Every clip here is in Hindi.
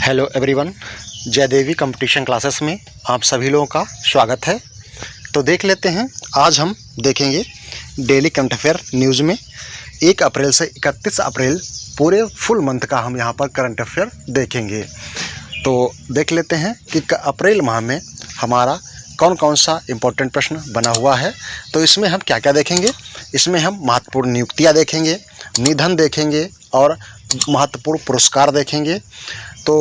हेलो एवरीवन, जय देवी कंपटीशन क्लासेस में आप सभी लोगों का स्वागत है। तो देख लेते हैं, आज हम देखेंगे डेली करंट अफेयर न्यूज़ में 1 अप्रैल से 31 अप्रैल पूरे फुल मंथ का हम यहाँ पर करंट अफेयर देखेंगे। तो देख लेते हैं कि अप्रैल माह में हमारा कौन कौन सा इम्पोर्टेंट प्रश्न बना हुआ है। तो इसमें हम क्या क्या देखेंगे, इसमें हम महत्वपूर्ण नियुक्तियाँ देखेंगे, निधन देखेंगे और महत्वपूर्ण पुरस्कार देखेंगे। तो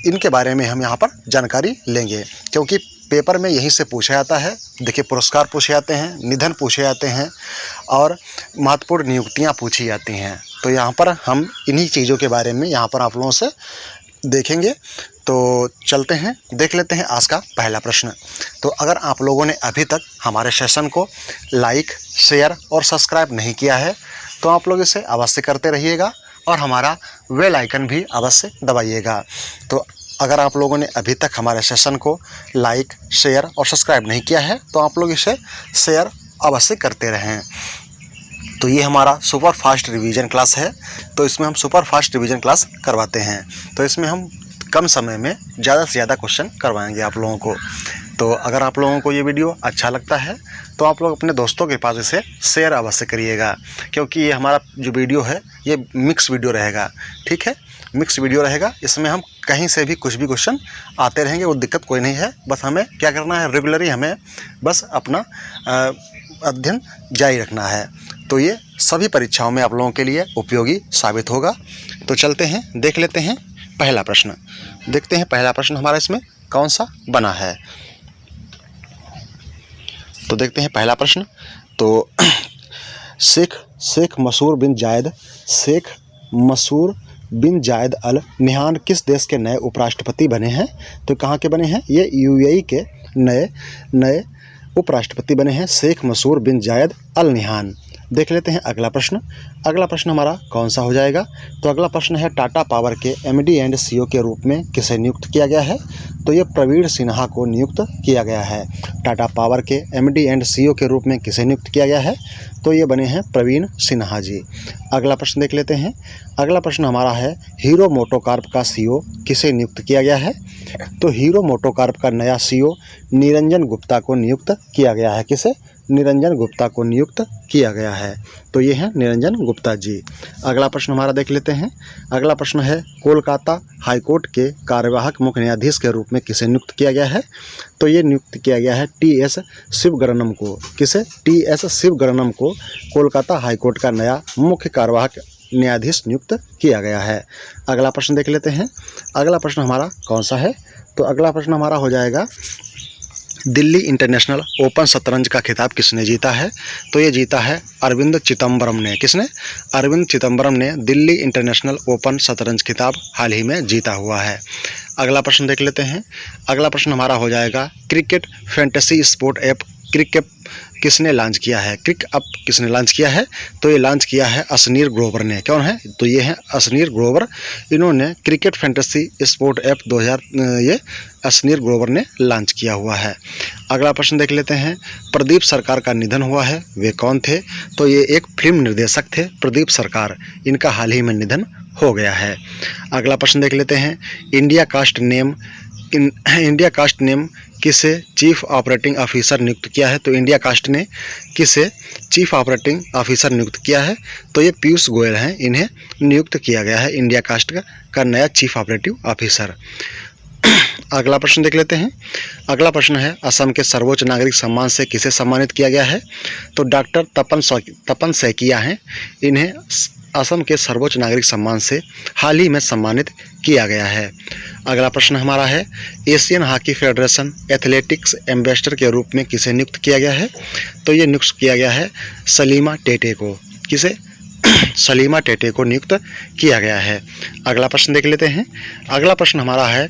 इनके बारे में हम यहाँ पर जानकारी लेंगे, क्योंकि पेपर में यहीं से पूछा जाता है। देखिए, पुरस्कार पूछे जाते हैं, निधन पूछे जाते हैं और महत्वपूर्ण नियुक्तियाँ पूछी जाती हैं। तो यहाँ पर हम इन्हीं चीज़ों के बारे में यहाँ पर आप लोगों से देखेंगे। तो चलते हैं, देख लेते हैं आज का पहला प्रश्न। तो अगर आप लोगों ने अभी तक हमारे सेशन को लाइक, शेयर और सब्सक्राइब नहीं किया है तो आप लोग इसे अवश्य करते रहिएगा और हमारा बेल आइकन भी अवश्य दबाइएगा। तो अगर आप लोगों ने अभी तक हमारे सेशन को लाइक, शेयर और सब्सक्राइब नहीं किया है तो आप लोग इसे शेयर अवश्य करते रहें। तो ये हमारा सुपर फास्ट रिवीजन क्लास है। तो इसमें हम सुपर फास्ट रिवीजन क्लास करवाते हैं। तो इसमें हम कम समय में ज़्यादा से ज़्यादा क्वेश्चन करवाएंगे आप लोगों को। तो अगर आप लोगों को ये वीडियो अच्छा लगता है तो आप लोग अपने दोस्तों के पास इसे शेयर अवश्य करिएगा, क्योंकि ये हमारा जो वीडियो है ये मिक्स वीडियो रहेगा। ठीक है, मिक्स वीडियो रहेगा। इसमें हम कहीं से भी कुछ भी क्वेश्चन आते रहेंगे, वो दिक्कत कोई नहीं है। बस हमें क्या करना है, रेगुलरली हमें बस अपना अध्ययन जारी रखना है। तो ये सभी परीक्षाओं में आप लोगों के लिए उपयोगी साबित होगा। तो चलते हैं, देख लेते हैं पहला प्रश्न। देखते हैं पहला प्रश्न हमारा इसमें कौन सा बना है। तो देखते हैं पहला प्रश्न। तो शेख मसूर बिन जायद अल नह्यान किस देश के नए उपराष्ट्रपति बने हैं? तो कहाँ के बने हैं? ये यूएई के नए उपराष्ट्रपति बने हैं, शेख मसूर बिन जायद अल नह्यान। देख लेते हैं अगला प्रश्न। अगला प्रश्न हमारा कौन सा हो जाएगा? तो अगला प्रश्न है, टाटा पावर के एमडी एंड सीईओ के रूप में किसे नियुक्त किया गया है? तो ये प्रवीण सिन्हा को नियुक्त किया गया है। टाटा पावर के एमडी एंड सीईओ के रूप में किसे नियुक्त किया गया है? तो ये बने हैं प्रवीण सिन्हा जी। अगला प्रश्न देख लेते हैं। अगला प्रश्न हमारा है, हीरो मोटोकॉर्प का सीईओ किसे नियुक्त किया गया है? तो हीरो मोटोकॉर्प का नया सीईओ निरंजन गुप्ता को नियुक्त किया गया है। किसे? निरंजन गुप्ता को नियुक्त किया गया है। तो ये है निरंजन गुप्ता जी। अगला प्रश्न हमारा देख लेते हैं। अगला प्रश्न है, कोलकाता हाईकोर्ट के कार्यवाहक मुख्य न्यायाधीश के रूप में किसे नियुक्त किया गया है? तो ये नियुक्त किया गया है टीएस शिवगणनम को। किसे? टीएस शिवगणनम को कोलकाता हाईकोर्ट का नया मुख्य कार्यवाहक न्यायाधीश नियुक्त किया गया है। अगला प्रश्न देख लेते हैं। अगला प्रश्न हमारा कौन सा है? तो अगला प्रश्न हमारा हो जाएगा, दिल्ली इंटरनेशनल ओपन शतरंज का खिताब किसने जीता है? तो ये जीता है अरविंद चिदम्बरम ने। किसने? अरविंद चिदम्बरम ने दिल्ली इंटरनेशनल ओपन शतरंज खिताब हाल ही में जीता हुआ है। अगला प्रश्न देख लेते हैं। अगला प्रश्न हमारा हो जाएगा, क्रिकेट फैंटेसी स्पोर्ट ऐप क्रिकऐप किसने लॉन्च किया है? क्रिकऐप किसने लॉन्च किया है? तो ये लॉन्च किया है अशनीर ग्रोवर ने। कौन है? तो ये है अशनीर ग्रोवर। इन्होंने क्रिकेट फैंटेसी स्पोर्ट ऐप 2000 ये अशनीर ग्रोवर ने लॉन्च किया हुआ है। अगला प्रश्न देख लेते हैं, प्रदीप सरकार का निधन हुआ है, वे कौन थे? तो ये एक फिल्म निर्देशक थे, प्रदीप सरकार। इनका हाल ही में निधन हो गया है। अगला प्रश्न देख लेते हैं, इंडिया कास्ट नेम किसे चीफ ऑपरेटिंग ऑफिसर नियुक्त किया है? तो इंडिया कास्ट ने किसे चीफ ऑपरेटिंग ऑफिसर नियुक्त किया है? तो ये पीयूष गोयल हैं, इन्हें नियुक्त किया गया है इंडिया कास्ट का नया चीफ ऑपरेटिव ऑफिसर। अगला प्रश्न देख लेते हैं। अगला प्रश्न है, असम के सर्वोच्च नागरिक सम्मान से किसे सम्मानित किया गया है? तो डॉक्टर तपन सैकिया हैं, इन्हें असम के सर्वोच्च नागरिक सम्मान से हाल ही में सम्मानित किया गया है। अगला प्रश्न हमारा है, Asian hockey federation athletics ambassador के रूप में किसे नियुक्त किया गया है? तो ये नियुक्त किया गया है सलीमा टेटे को। किसे? सलीमा टेटे को नियुक्त किया गया है। अगला प्रश्न देख लेते हैं। अगला प्रश्न हमारा है,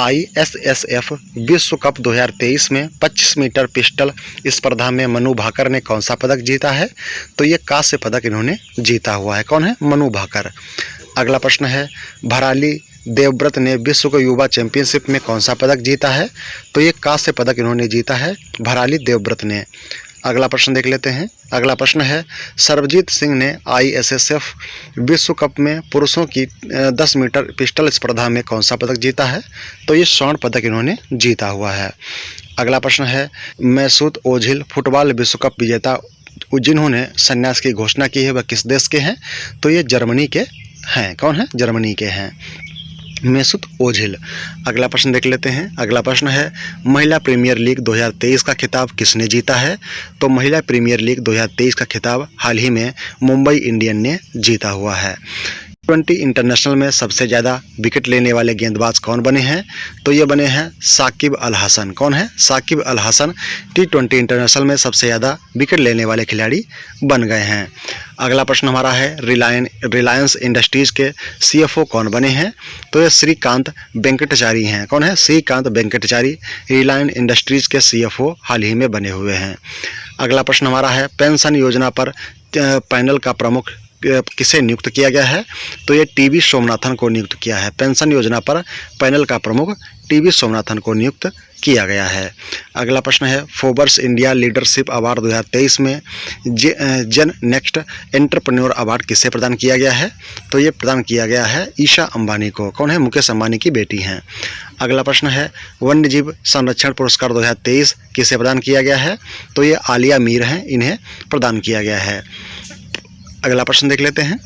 ISSF विश्व कप 2023 में 25 मीटर पिस्टल स्पर्धा में मनु भाकर ने कौन सा पदक जीता है? तो ये कांस्य पदक इन्होंने जीता हुआ है। कौन है? मनु भाकर। अगला प्रश्न है, भराली देवव्रत ने विश्व को युवा चैंपियनशिप में कौन सा पदक जीता है? तो ये कांस्य पदक इन्होंने जीता है, भराली देवव्रत ने। अगला प्रश्न देख लेते हैं। अगला प्रश्न है, सरबजीत सिंह ने ISSF विश्व कप में पुरुषों की 10 मीटर पिस्टल स्पर्धा में कौन सा पदक जीता है? तो ये स्वर्ण पदक इन्होंने जीता हुआ है। अगला प्रश्न है, मैसूत ओझिल फुटबॉल विश्व कप विजेता जिन्होंने संन्यास की घोषणा की है वह किस देश के हैं? तो ये जर्मनी के हैं। कौन है? जर्मनी के हैं, मैसूत ओझिल। अगला प्रश्न देख लेते हैं। अगला प्रश्न है, महिला प्रीमियर लीग 2023 का खिताब किसने जीता है? तो महिला प्रीमियर लीग 2023 का खिताब हाल ही में मुंबई इंडियन ने जीता हुआ है। T20 इंटरनेशनल में सबसे ज़्यादा विकेट लेने वाले गेंदबाज कौन बने हैं? तो ये बने हैं साकिब अल हसन। कौन है? साकिब अल हसन T20 इंटरनेशनल में सबसे ज़्यादा विकेट लेने वाले खिलाड़ी बन गए हैं। अगला प्रश्न हमारा है, रिलायंस इंडस्ट्रीज़ के CFO कौन बने हैं? तो ये श्रीकांत वेंकटचारी हैं। कौन है? श्रीकांत वेंकटचारी रिलायंस इंडस्ट्रीज़ के CFO हाल ही में बने हुए हैं। अगला प्रश्न हमारा है, पेंशन योजना पर पैनल का प्रमुख किसे नियुक्त किया गया है? तो ये TB सोमनाथन को नियुक्त किया है। पेंशन योजना पर पैनल का प्रमुख TB सोमनाथन को नियुक्त किया गया है। अगला प्रश्न है, फोर्ब्स इंडिया लीडरशिप अवार्ड 2023 में जेन नेक्स्ट एंटरप्रेन्योर अवार्ड किसे प्रदान किया गया है? तो ये प्रदान किया गया है ईशा अंबानी को। कौन है? मुकेश अंबानी की बेटी हैं। अगला प्रश्न है, वन्यजीव संरक्षण पुरस्कार 2023 किसे प्रदान किया गया है? तो ये आलिया मीर हैं, इन्हें प्रदान किया गया है। अगला प्रश्न देख लेते हैं।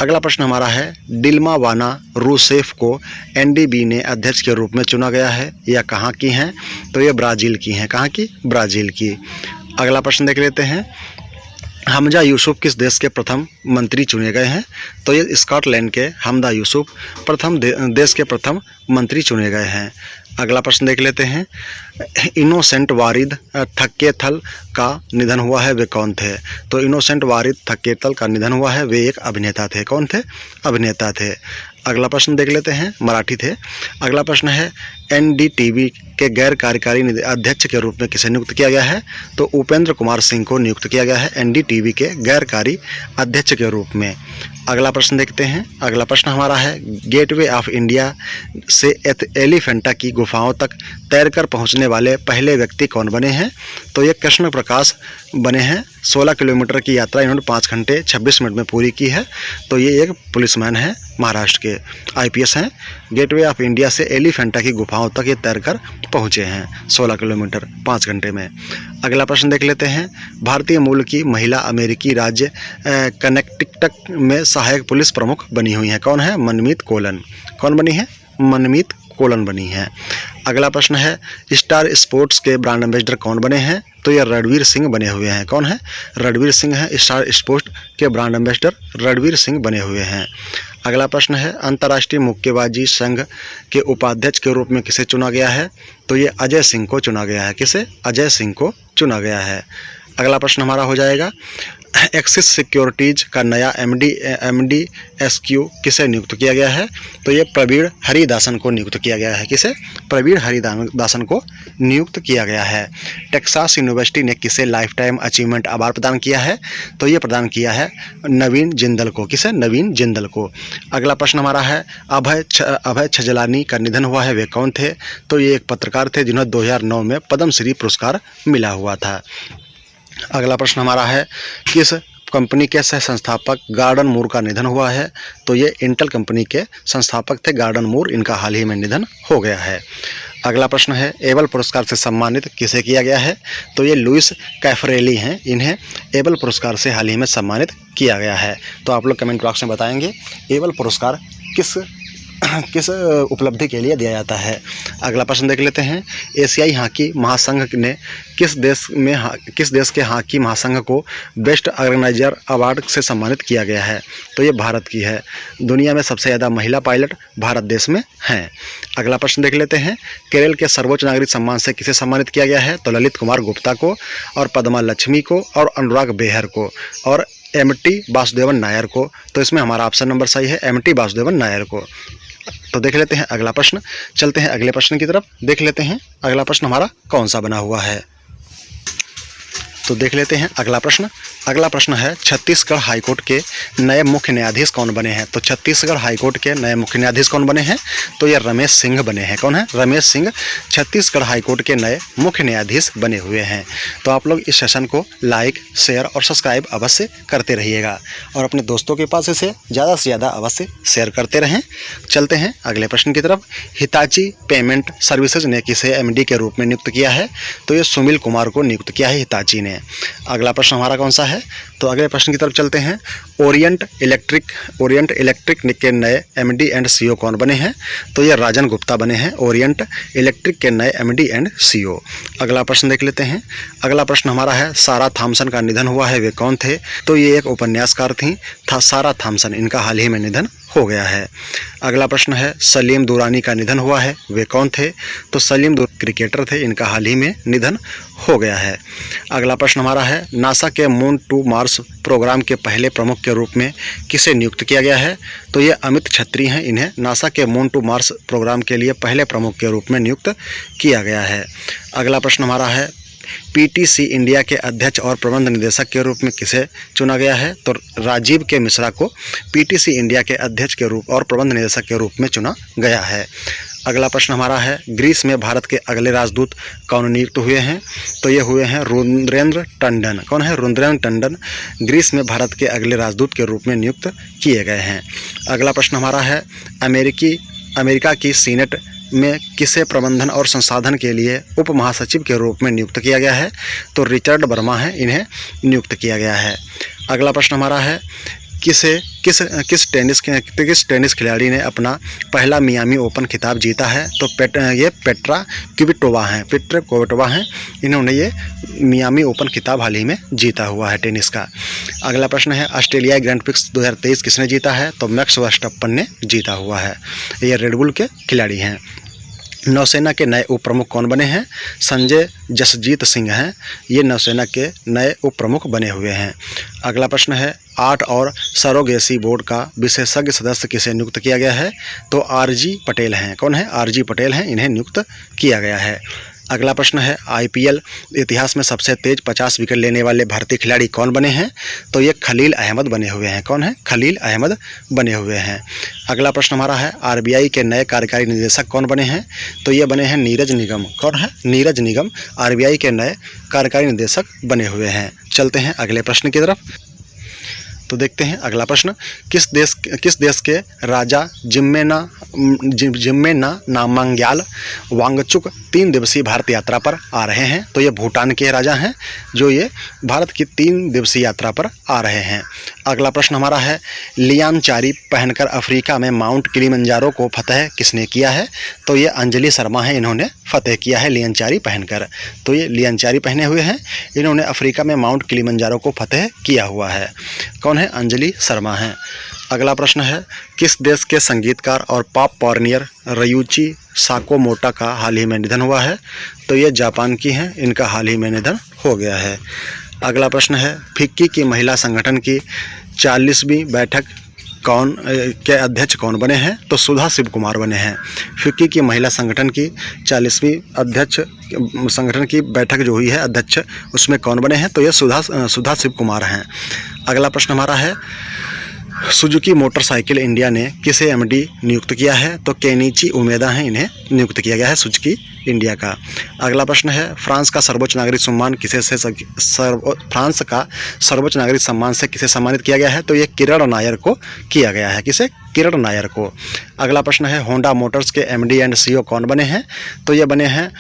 अगला प्रश्न हमारा है, डिल्मा वाना रूसेफ को NDB ने अध्यक्ष के रूप में चुना गया है, या कहाँ की हैं? तो ये ब्राज़ील की हैं। कहाँ की? ब्राज़ील की। अगला प्रश्न देख लेते हैं, हमजा यूसुफ किस देश के प्रथम मंत्री चुने गए हैं? तो ये स्कॉटलैंड के हमजा यूसुफ देश के प्रथम मंत्री चुने गए हैं। अगला प्रश्न देख लेते हैं, इनोसेंट वारिद थक्केथल का निधन हुआ है, वे कौन थे? तो इनोसेंट वारिद थक्केथल का निधन हुआ है, वे एक अभिनेता थे। कौन थे? अभिनेता थे। अगला प्रश्न देख लेते हैं, मराठी थे। अगला प्रश्न है, NDTV के गैर कार्यकारी अध्यक्ष के रूप में किसे नियुक्त किया गया है? तो उपेंद्र कुमार सिंह को नियुक्त किया गया है NDTV के गैर कार्य अध्यक्ष के रूप में। अगला प्रश्न देखते हैं। अगला प्रश्न हमारा है, गेटवे ऑफ इंडिया से एलिफेंटा की गुफाओं तक तैरकर पहुंचने वाले पहले व्यक्ति कौन बने हैं? तो ये कृष्ण प्रकाश बने हैं। 16 किलोमीटर की यात्रा इन्होंने 5 घंटे 26 मिनट में पूरी की है। तो ये एक पुलिसमैन है, महाराष्ट्र के IPS हैं। गेटवे ऑफ इंडिया से एलिफेंटा की गुफाओं तक ये तैरकर पहुँचे हैं 16 किलोमीटर 5 घंटे में। अगला प्रश्न देख लेते हैं, भारतीय मूल की महिला अमेरिकी राज्य कनेक्टिकट में सहायक पुलिस प्रमुख बनी हुई हैं। कौन है? मनमीत कोलन। कौन बनी है? मनमीत कोलन बनी है। अगला प्रश्न है, स्टार स्पोर्ट्स के ब्रांड एम्बेसडर कौन बने हैं? तो ये रणवीर सिंह बने हुए हैं। कौन है? रणवीर सिंह है स्टार स्पोर्ट्स के ब्रांड एम्बेसडर रणवीर सिंह बने हुए हैं। अगला प्रश्न है, अंतर्राष्ट्रीय मुक्केबाजी संघ के उपाध्यक्ष के रूप में किसे चुना गया है? तो ये अजय सिंह को चुना गया है। किसे? अजय सिंह को चुना गया है। अगला प्रश्न हमारा हो जाएगा, एक्सिस सिक्योरिटीज का नया MD SQ किसे नियुक्त किया गया है? तो ये प्रवीण हरिदासन को नियुक्त किया गया है। किसे? प्रवीण हरिदासन को नियुक्त किया गया है। टेक्सास यूनिवर्सिटी ने किसे लाइफ टाइम अचीवमेंट अवार्ड प्रदान किया है? तो ये प्रदान किया है नवीन जिंदल को। किसे? नवीन जिंदल को। अगला प्रश्न हमारा है, अभय छजलानी का निधन हुआ है, वे कौन थे? तो ये एक पत्रकार थे जिन्हें 2009 में पद्मश्री पुरस्कार मिला हुआ था। अगला प्रश्न हमारा है, किस कंपनी के सह संस्थापक गार्डन मूर का निधन हुआ है? तो ये इंटेल कंपनी के संस्थापक थे गार्डन मूर, इनका हाल ही में निधन हो गया है। अगला प्रश्न है, एबल पुरस्कार से सम्मानित किसे किया गया है? तो ये लुइस कैफरेली हैं, इन्हें एबल पुरस्कार से हाल ही में सम्मानित किया गया है। तो आप लोग कमेंट बॉक्स में बताएंगे एबल पुरस्कार किस उपलब्धि के लिए दिया जाता है। अगला प्रश्न देख लेते हैं, एशियाई हॉकी महासंघ ने किस देश के हॉकी महासंघ को बेस्ट ऑर्गेनाइजर अवार्ड से सम्मानित किया गया है? तो ये भारत की है। दुनिया में सबसे ज़्यादा महिला पायलट भारत देश में हैं। अगला प्रश्न देख लेते हैं, केरल के सर्वोच्च नागरिक सम्मान से किसे सम्मानित किया गया है? तो ललित कुमार गुप्ता को, और पद्मा लक्ष्मी को, और अनुराग बेहर को, और MT वासुदेवन नायर को। तो इसमें हमारा ऑप्शन नंबर सही है, MT वासुदेवन नायर को। तो देख लेते हैं अगला प्रश्न। चलते हैं अगले प्रश्न की तरफ, देख लेते हैं अगला प्रश्न हमारा कौन सा बना हुआ है। तो देख लेते हैं अगला प्रश्न। अगला प्रश्न है छत्तीसगढ़ हाईकोर्ट के नए मुख्य न्यायाधीश कौन बने हैं? तो छत्तीसगढ़ हाईकोर्ट के नए मुख्य न्यायाधीश कौन बने हैं? तो ये रमेश सिंह बने हैं। कौन है? रमेश सिंह छत्तीसगढ़ हाईकोर्ट के नए मुख्य न्यायाधीश बने हुए हैं। तो आप लोग इस सेशन को लाइक, शेयर और सब्सक्राइब अवश्य करते रहिएगा और अपने दोस्तों के पास इसे ज़्यादा से ज़्यादा अवश्य शेयर करते रहें। चलते हैं अगले प्रश्न की तरफ। हिताची पेमेंट सर्विसेज ने किसे एमडी के रूप में नियुक्त किया है? तो ये सुनील कुमार को नियुक्त किया है हिताची ने। अगला प्रश्न हमारा कौन सा है? तो अगले प्रश्न की तरफ चलते हैं। ओरिएंट इलेक्ट्रिक के नए एमडी एंड सीईओ कौन बने हैं? तो ये राजन गुप्ता बने हैं ओरिएंट इलेक्ट्रिक के नए एमडी एंड सीईओ। अगला प्रश्न देख लेते हैं। अगला प्रश्न हमारा है सारा थॉमसन का निधन हुआ है, वे कौन थे? तो ये एक उपन्यासकार थी सारा थॉमसन, इनका हाल ही में निधन हो गया है। अगला प्रश्न है सलीम दुरानी का निधन हुआ है, वे कौन थे? तो सलीम क्रिकेटर थे, इनका हाल ही में निधन हो गया है। अगला प्रश्न हमारा है नासा के मून टू मार्स प्रोग्राम के पहले प्रमुख के रूप में किसे नियुक्त किया गया है? तो ये अमित छत्री हैं, इन्हें नासा के मून टू मार्स प्रोग्राम के लिए पहले प्रमुख के रूप में नियुक्त किया गया है। अगला प्रश्न हमारा है पीटीसी इंडिया के अध्यक्ष और प्रबंध निदेशक के रूप में किसे चुना गया है? तो राजीव के मिश्रा को पीटीसी इंडिया के अध्यक्ष के रूप और प्रबंध निदेशक के रूप में चुना गया है। अगला प्रश्न हमारा है ग्रीस में भारत के अगले राजदूत कौन नियुक्त हुए हैं? तो ये हुए हैं रुद्रेंद्र टंडन। कौन है? रुद्रेंद्र टंडन ग्रीस में भारत के अगले राजदूत के रूप में नियुक्त किए गए हैं। अगला प्रश्न हमारा है अमेरिका की सीनेट में किसे प्रबंधन और संसाधन के लिए उप महासचिव के रूप में नियुक्त किया गया है? तो रिचर्ड वर्मा है, इन्हें नियुक्त किया गया है। अगला प्रश्न हमारा है किस टेनिस खिलाड़ी ने अपना पहला मियामी ओपन खिताब जीता है? तो ये पेट्रा क्विटोवा हैं, इन्होंने ये मियामी ओपन खिताब हाल ही में जीता हुआ है टेनिस का। अगला प्रश्न है ऑस्ट्रेलियाई ग्रैंड प्रिक्स 2023 किसने जीता है? तो मैक्स वर्स्टप्पन ने जीता हुआ है, ये रेडबुल के खिलाड़ी हैं। नौसेना के नए उप प्रमुख कौन बने हैं? संजय जसजीत सिंह हैं, ये नौसेना के नए उप प्रमुख बने हुए हैं। अगला प्रश्न है आर्ट और सरोगेसी बोर्ड का विशेषज्ञ सदस्य किसे नियुक्त किया गया है? तो आरजी पटेल हैं। कौन है? आरजी पटेल हैं, इन्हें नियुक्त किया गया है। अगला प्रश्न है आईपीएल इतिहास में सबसे तेज 50 विकेट लेने वाले भारतीय खिलाड़ी कौन बने हैं? तो ये खलील अहमद बने हुए हैं। कौन है? खलील अहमद बने हुए हैं। अगला प्रश्न हमारा है आरबीआई के नए कार्यकारी निदेशक कौन बने हैं? तो ये बने हैं नीरज निगम। कौन है? नीरज निगम आरबीआई के नए कार्यकारी निदेशक बने हुए हैं। चलते हैं अगले प्रश्न की तरफ। तो देखते हैं अगला प्रश्न किस देश के राजा जिम्मेना नामग्याल वांगचुक 3 दिवसीय भारत यात्रा पर आ रहे हैं? तो ये भूटान के राजा हैं जो ये भारत की 3 दिवसीय यात्रा पर आ रहे हैं। अगला प्रश्न हमारा है लियांचारी पहनकर अफ्रीका में माउंट किलिमंजारो को फतह किसने किया है? तो ये अंजलि शर्मा हैं, इन्होंने फतह किया है लियांचारी पहनकर। तो ये लियांचारी पहने हुए हैं, इन्होंने अफ्रीका में माउंट किलिमंजारो को फतह किया हुआ है। कौन है? अंजलि शर्मा हैं। अगला प्रश्न है किस देश के संगीतकार और पॉप पायनियर रयूची साकामोटो का हाल ही में निधन हुआ है? तो ये जापान की हैं, इनका हाल ही में निधन हो गया है। अगला प्रश्न है फिक्की की महिला संगठन की 40वीं बैठक के अध्यक्ष कौन बने हैं? तो सुधा शिव कुमार बने हैं। फिक्की की महिला संगठन की 40वीं संगठन की बैठक जो हुई है अध्यक्ष, उसमें कौन बने हैं? तो ये सुधा शिव कुमार हैं। अगला प्रश्न हमारा है सुजुकी मोटरसाइकिल इंडिया ने किसे एमडी नियुक्त किया है? तो केनिची उमेदा हैं, इन्हें नियुक्त किया गया है सुजुकी इंडिया का। अगला प्रश्न है फ्रांस का सर्वोच्च नागरिक सम्मान फ्रांस का सर्वोच्च नागरिक सम्मान से किसे सम्मानित किया गया है? तो ये किरण नायर को किया गया है। किसे? किरण नायर को। अगला प्रश्न है होंडा मोटर्स के एमडी एंड सीईओ कौन बने हैं? तो ये बने हैं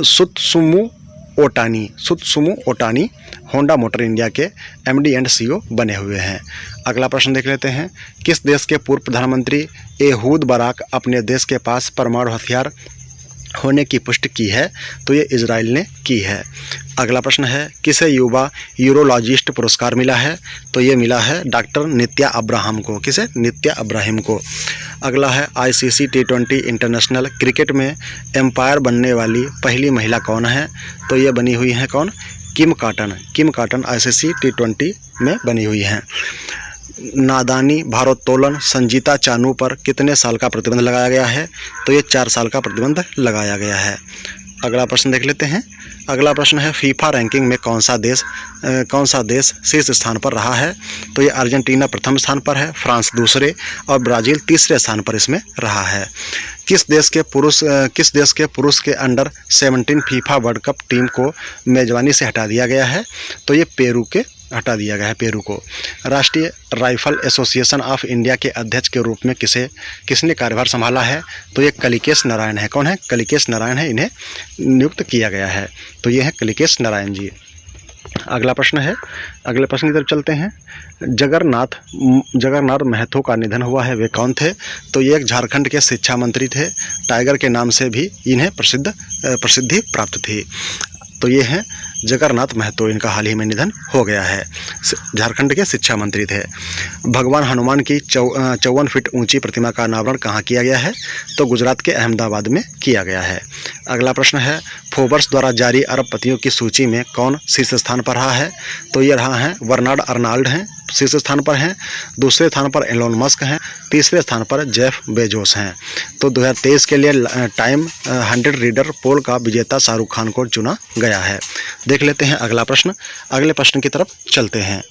सुत्सुमु ओटानी होंडा मोटर इंडिया के एमडी एंड सीईओ बने हुए हैं। अगला प्रश्न देख लेते हैं किस देश के पूर्व प्रधानमंत्री एहूद बाराक अपने देश के पास परमाणु हथियार होने की पुष्टि की है? तो ये इजराइल ने की है। अगला प्रश्न है किसे युवा यूरोलॉजिस्ट पुरस्कार मिला है? तो ये मिला है डॉक्टर नित्या अब्राहम को। किसे? नित्या अब्राहम को। अगला है आईसीसी T20 इंटरनेशनल क्रिकेट में एम्पायर बनने वाली पहली महिला कौन है? तो ये बनी हुई हैं कौन? किम काटन आईसीसी T20 में बनी हुई हैं। नादानी भारोत्तोलन संजीता चानू पर कितने साल का प्रतिबंध लगाया गया है? तो ये 4 साल का प्रतिबंध लगाया गया है। अगला प्रश्न देख लेते हैं। अगला प्रश्न है फीफा रैंकिंग में कौन सा देश शीर्ष स्थान पर रहा है? तो ये अर्जेंटीना प्रथम स्थान पर है, फ्रांस दूसरे और ब्राज़ील तीसरे स्थान पर इसमें रहा है। किस देश के पुरुष के under 17 FIFA world cup team को मेजबानी से हटा दिया गया है? तो ये पेरू को। राष्ट्रीय राइफल एसोसिएशन ऑफ इंडिया के अध्यक्ष के रूप में किसने कार्यभार संभाला है? तो ये कलिकेश नारायण है। कौन है? कलिकेश नारायण है, इन्हें नियुक्त किया गया है। तो ये है कलिकेश नारायण जी। अगला प्रश्न है, अगले प्रश्न की तरफ चलते हैं। जगन्नाथ महतो का निधन हुआ है, वे कौन थे? तो ये एक झारखंड के शिक्षा मंत्री थे। टाइगर के नाम से भी इन्हें प्रसिद्धि प्राप्त थी। तो ये हैं जगन्नाथ महतो, इनका हाल ही में निधन हो गया है। झारखंड के शिक्षा मंत्री थे। भगवान हनुमान की 54 फीट ऊंची प्रतिमा का अनावरण कहाँ किया गया है? तो गुजरात के अहमदाबाद में किया गया है। अगला प्रश्न है फोर्ब्स द्वारा जारी अरबपतियों की सूची में कौन शीर्ष स्थान पर रहा है? तो ये रहा है बर्नार्ड अर्नॉल्ड हैं, शीर्ष स्थान पर हैं। दूसरे स्थान पर एलोन मस्क हैं। तीसरे स्थान पर जेफ बेजोस हैं। तो 2023 के लिए टाइम 100 रीडर पोल का विजेता शाहरुख खान को चुना गया है। देख लेते हैं अगला प्रश्न। अगले प्रश्न की तरफ चलते हैं।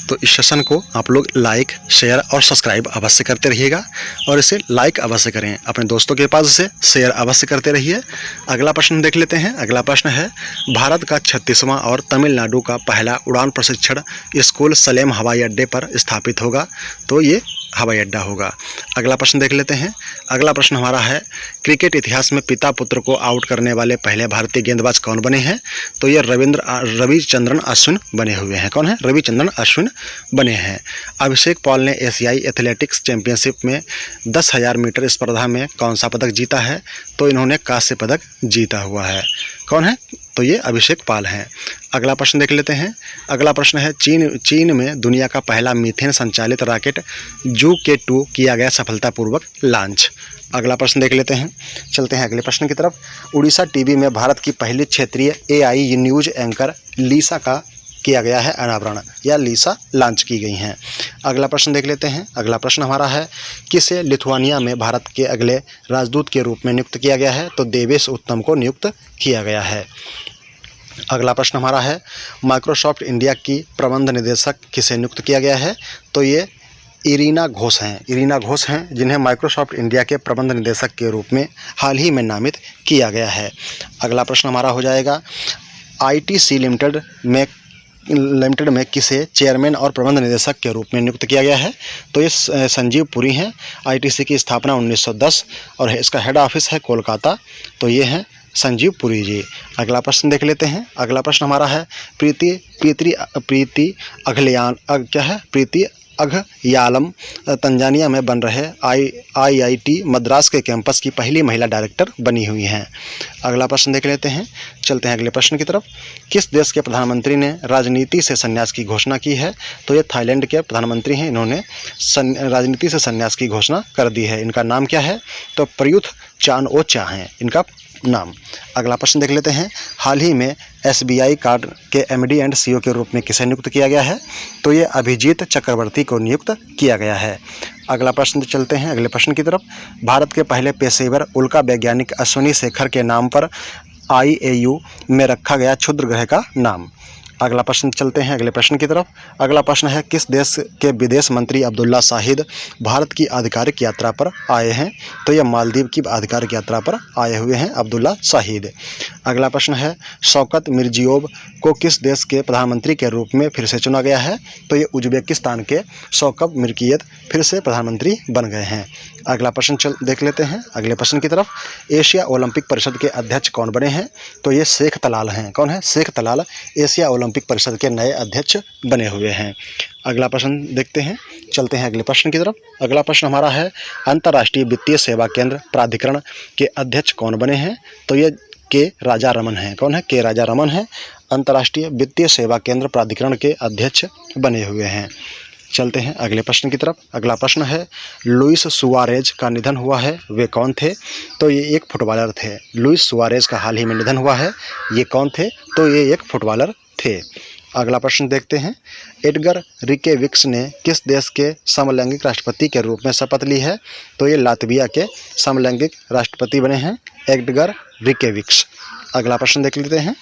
तो इस सेशन को आप लोग लाइक, शेयर और सब्सक्राइब अवश्य करते रहिएगा और इसे लाइक अवश्य करें, अपने दोस्तों के पास से शेयर अवश्य करते रहिए। अगला प्रश्न देख लेते हैं। अगला प्रश्न है भारत का 36वां और तमिलनाडु का पहला उड़ान प्रशिक्षण स्कूल सलेम हवाई अड्डे पर स्थापित होगा? तो ये हवाई अड्डा होगा। अगला प्रश्न देख लेते हैं। अगला प्रश्न हमारा है क्रिकेट इतिहास में पिता पुत्र को आउट करने वाले पहले भारतीय गेंदबाज कौन बने हैं? तो ये रविचंद्रन अश्विन बने हुए हैं। कौन है? रविचंद्रन अश्विन बने हैं। अभिषेक पॉल ने एशियाई एथलेटिक्स चैंपियनशिप में 10,000 मीटर स्पर्धा में कौन सा पदक जीता है? तो इन्होंने कांस्य पदक जीता हुआ है। कौन है? तो ये अभिषेक पाल हैं। अगला प्रश्न देख लेते हैं। अगला प्रश्न है चीन में दुनिया का पहला मीथेन संचालित रॉकेट JUICA-2 किया गया सफलतापूर्वक लॉन्च। अगला प्रश्न देख लेते हैं। चलते हैं अगले प्रश्न की तरफ। उड़ीसा टीवी में भारत की पहली क्षेत्रीय AI न्यूज एंकर लीसा का किया गया है अनावरण, या लीसा लॉन्च की गई हैं। अगला प्रश्न देख लेते हैं। अगला प्रश्न हमारा है किसे लिथुआनिया में भारत के अगले राजदूत के रूप में नियुक्त किया गया है? तो देवेश उत्तम को नियुक्त किया गया है। अगला प्रश्न हमारा है माइक्रोसॉफ्ट इंडिया की प्रबंध निदेशक किसे नियुक्त किया गया है? तो ये इरीना घोष हैं, जिन्हें माइक्रोसॉफ्ट इंडिया के प्रबंध निदेशक के रूप में हाल ही में नामित किया गया है। अगला प्रश्न हमारा हो जाएगा ITC लिमिटेड में किसे चेयरमैन और प्रबंध निदेशक के रूप में नियुक्त किया गया है? तो ये संजीव पुरी हैं। ITC की स्थापना 1910 और इसका हेड ऑफिस है कोलकाता। तो ये हैं संजीव पुरी जी। अगला प्रश्न देख लेते हैं। अगला प्रश्न हमारा है प्रीति अघयालम तंजानिया में बन रहे IIT मद्रास के कैंपस की पहली महिला डायरेक्टर बनी हुई हैं। अगला प्रश्न देख लेते हैं। चलते हैं अगले प्रश्न की तरफ। किस देश के प्रधानमंत्री ने राजनीति से संन्यास की घोषणा की है? तो ये थाईलैंड के प्रधानमंत्री हैं, इन्होंने राजनीति से संन्यास की घोषणा कर दी है। इनका नाम क्या है? तो प्रयुथ चान-ओ-चा हैं इनका नाम। अगला प्रश्न देख लेते हैं। हाल ही में SBI कार्ड के MD एंड CEO के रूप में किसे नियुक्त किया गया है? तो ये अभिजीत चक्रवर्ती को नियुक्त किया गया है। अगला प्रश्न चलते हैं अगले प्रश्न की तरफ। भारत के पहले पेशेवर उल्का वैज्ञानिक अश्विनी शेखर के नाम पर IAU में रखा गया क्षुद्र ग्रह का नाम। अगला प्रश्न चलते हैं अगले प्रश्न की तरफ। अगला प्रश्न है किस देश के विदेश मंत्री अब्दुल्ला शाहिद भारत की आधिकारिक यात्रा पर आए हैं? तो ये मालदीव की आधिकारिक यात्रा पर आए हुए हैं अब्दुल्ला शाहिद। अगला प्रश्न है शौकत मिर्जियोव को किस देश के प्रधानमंत्री के रूप में फिर से चुना गया है? तो ये उज्बेकिस्तान के शौकत मिर्जियोव फिर से प्रधानमंत्री बन गए हैं। अगला प्रश्न देख लेते हैं अगले प्रश्न की तरफ। एशिया ओलंपिक परिषद के अध्यक्ष कौन बने हैं? तो ये शेख तलाल हैं। कौन है? शेख तलाल एशिया ओलंपिक परिषद के नए अध्यक्ष बने हुए हैं। अगला प्रश्न देखते हैं। चलते हैं अगले प्रश्न की तरफ। अगला प्रश्न हमारा है अंतर्राष्ट्रीय वित्तीय सेवा केंद्र प्राधिकरण के अध्यक्ष कौन बने हैं? तो ये के राजा रमन हैं। कौन है? के राजा रमन हैं, अंतर्राष्ट्रीय वित्तीय सेवा केंद्र प्राधिकरण के अध्यक्ष बने हुए हैं। चलते हैं अगले प्रश्न की तरफ। अगला प्रश्न है लुइस सुआरेज का निधन हुआ है, वे कौन थे? तो ये एक फुटबॉलर थे। लुइस सुआरेज का हाल ही में निधन हुआ है, ये कौन थे? तो ये एक फुटबॉलर थे। अगला प्रश्न देखते हैं, एडगर रिकेविक्स ने किस देश के समलैंगिक राष्ट्रपति के रूप में शपथ ली है? तो ये लातविया के समलैंगिक राष्ट्रपति बने हैं एडगर रिकेविक्स। अगला प्रश्न देख लेते हैं,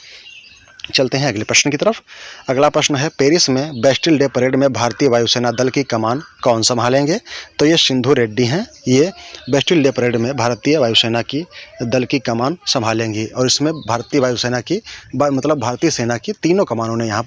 चलते हैं अगले प्रश्न की तरफ। अगला प्रश्न है, पेरिस में बेस्टिल डे परेड में भारतीय वायुसेना दल की कमान कौन संभालेंगे? तो ये सिंधु रेड्डी हैं, ये बेस्टिल डे परेड में भारतीय वायुसेना की दल की कमान संभालेंगी। और इसमें भारतीय वायुसेना की मतलब भारतीय सेना की तीनों कमानों ने यहाँ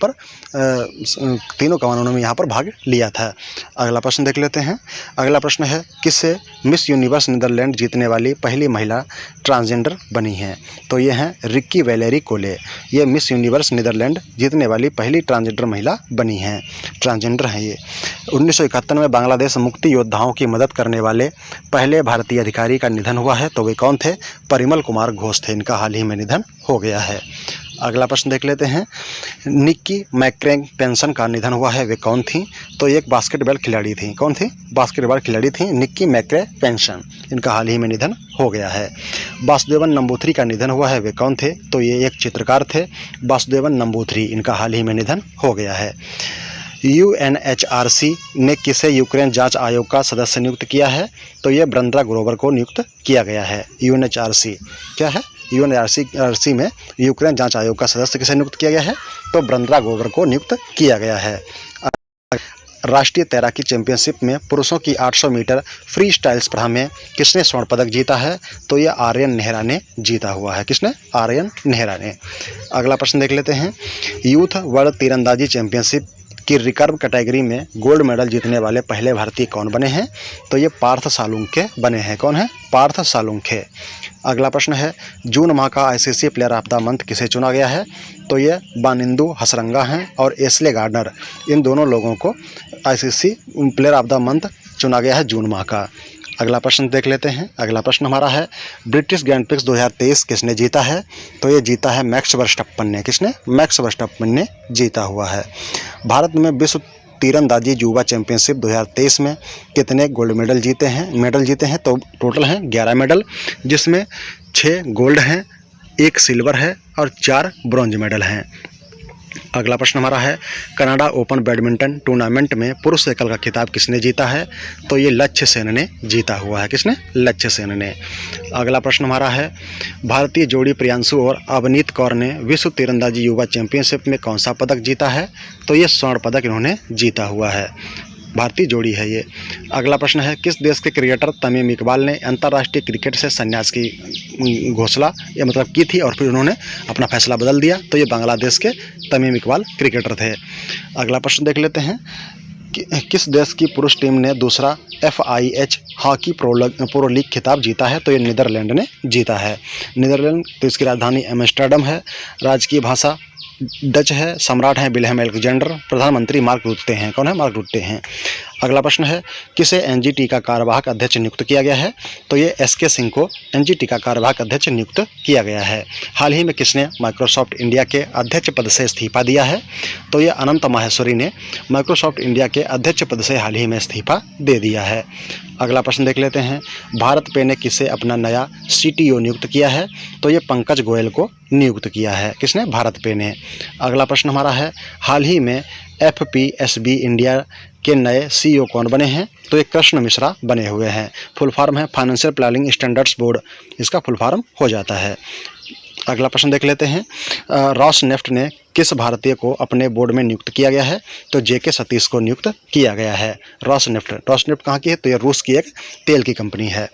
पर भाग लिया था। अगला प्रश्न देख लेते हैं। अगला प्रश्न है, किससे मिस यूनिवर्स नीदरलैंड जीतने वाली पहली महिला ट्रांसजेंडर बनी है? तो ये हैं रिक्की वैलेरी कोले, ये मिस यूनिवर्स नीदरलैंड जीतने वाली पहली ट्रांसजेंडर महिला बनी हैं, ट्रांसजेंडर हैं ये। 1971 में बांग्लादेश मुक्ति योद्धाओं की मदद करने वाले पहले भारतीय अधिकारी का निधन हुआ है। तो वे कौन थे? परिमल कुमार घोष थे, इनका हाल ही में निधन हो गया है। अगला प्रश्न देख लेते हैं, निक्की मैक्रेग पेंसन का निधन हुआ है, वे कौन थी? तो एक बास्केटबॉल खिलाड़ी थी। कौन थी? बास्केटबॉल खिलाड़ी थी निक्की मैक्रेग पेंसन, इनका हाल ही में निधन हो गया है। वासुदेवन नंबूथरी का निधन हुआ है, वे कौन थे? तो ये एक चित्रकार थे वासुदेवन नंबूथरी, इनका हाल ही में निधन हो गया है। UNHRC ने किसे यूक्रेन जांच आयोग का सदस्य नियुक्त किया है? तो ये ब्रंद्रा ग्रोवर को नियुक्त किया गया है। UNHRC क्या है? UNHRC में यूक्रेन जांच आयोग का सदस्य किसे नियुक्त किया गया है? तो ब्रंद्रा ग्रोवर को नियुक्त किया गया है। राष्ट्रीय तैराकी चैंपियनशिप में पुरुषों की 800 मीटर फ्री स्टाइल स्पर्धा में किसने स्वर्ण पदक जीता है? तो ये आर्यन नेहरा ने जीता हुआ है। किसने? आर्यन नेहरा ने। अगला प्रश्न देख लेते हैं, यूथ वर्ल्ड तीरंदाजी चैंपियनशिप की रिकर्व कैटेगरी में गोल्ड मेडल जीतने वाले पहले भारतीय कौन बने हैं? तो ये पार्थ सालुंखे बने हैं। कौन है? पार्थ सालुंखे। अगला प्रश्न है, जून माह का ICC player of the month किसे चुना गया है? तो ये बानिंदु हसरंगा हैं और एस्ले गार्डनर, इन दोनों लोगों को ICC player of the month चुना गया है जून माह का। अगला प्रश्न देख लेते हैं। अगला प्रश्न हमारा है, ब्रिटिश ग्रैंड प्रिक्स 2023 किसने जीता है? तो ये जीता है मैक्स वर्स्टप्पन ने। किसने? मैक्स वर्स्टप्पन ने जीता हुआ है। भारत में विश्व तीरंदाजी युवा चैंपियनशिप 2023 में कितने गोल्ड मेडल जीते हैं? तो टोटल हैं 11 मेडल, जिसमें 6 गोल्ड हैं, 1 सिल्वर है और 4 ब्रॉन्ज मेडल हैं। अगला प्रश्न हमारा है, कनाडा ओपन बैडमिंटन टूर्नामेंट में पुरुष एकल का खिताब किसने जीता है? तो ये लक्ष्य सेन ने जीता हुआ है। किसने? लक्ष्य सेन ने। अगला प्रश्न हमारा है, भारतीय जोड़ी प्रियांशु और अवनीत कौर ने विश्व तीरंदाजी युवा चैंपियनशिप में कौन सा पदक जीता है? तो ये स्वर्ण पदक इन्होंने जीता हुआ है, भारतीय जोड़ी है ये। अगला प्रश्न है, किस देश के क्रिकेटर तमीम इकबाल ने अंतर्राष्ट्रीय क्रिकेट से संन्यास की घोषणा की थी और फिर उन्होंने अपना फैसला बदल दिया? तो ये बांग्लादेश के तमीम इकबाल क्रिकेटर थे। अगला प्रश्न देख लेते हैं, किस देश की पुरुष टीम ने दूसरा FIH हॉकी प्रो लीग खिताब जीता है? तो ये नीदरलैंड ने जीता है। नीदरलैंड, तो इसकी राजधानी एम्स्टर्डम है, राजकीय भाषा डच है, सम्राट हैं विल्हेम अलेक्जेंडर, प्रधानमंत्री मार्क रुट्टे हैं। कौन है? मार्क रुट्टे हैं। अगला प्रश्न है, किसे NGT का कार्यवाहक अध्यक्ष नियुक्त किया गया है? तो ये SK सिंह को NGT का कार्यवाहक अध्यक्ष नियुक्त किया गया है। हाल ही में किसने माइक्रोसॉफ्ट इंडिया के अध्यक्ष पद से इस्तीफा दिया है? तो ये अनंत माहेश्वरी ने माइक्रोसॉफ्ट इंडिया के अध्यक्ष पद से हाल ही में इस्तीफा दे दिया है। अगला प्रश्न देख लेते हैं, भारत पे ने किसे अपना नया CTO नियुक्त किया है? तो ये पंकज गोयल को नियुक्त किया है। किसने? भारत पे ने। अगला प्रश्न हमारा है, हाल ही में FPSB इंडिया के नए CEO कौन बने हैं? तो ये कृष्ण मिश्रा बने हुए हैं। फुल फॉर्म है फाइनेंशियल प्लानिंग स्टैंडर्ड्स बोर्ड, इसका फुल फॉर्म हो जाता है। अगला प्रश्न देख लेते हैं, रॉसनेफ्ट ने किस भारतीय को अपने बोर्ड में नियुक्त किया गया है? तो JK सतीश को नियुक्त किया गया है। रॉसनेफ्ट कहाँ की है? तो ये रूस की एक तेल की कंपनी है।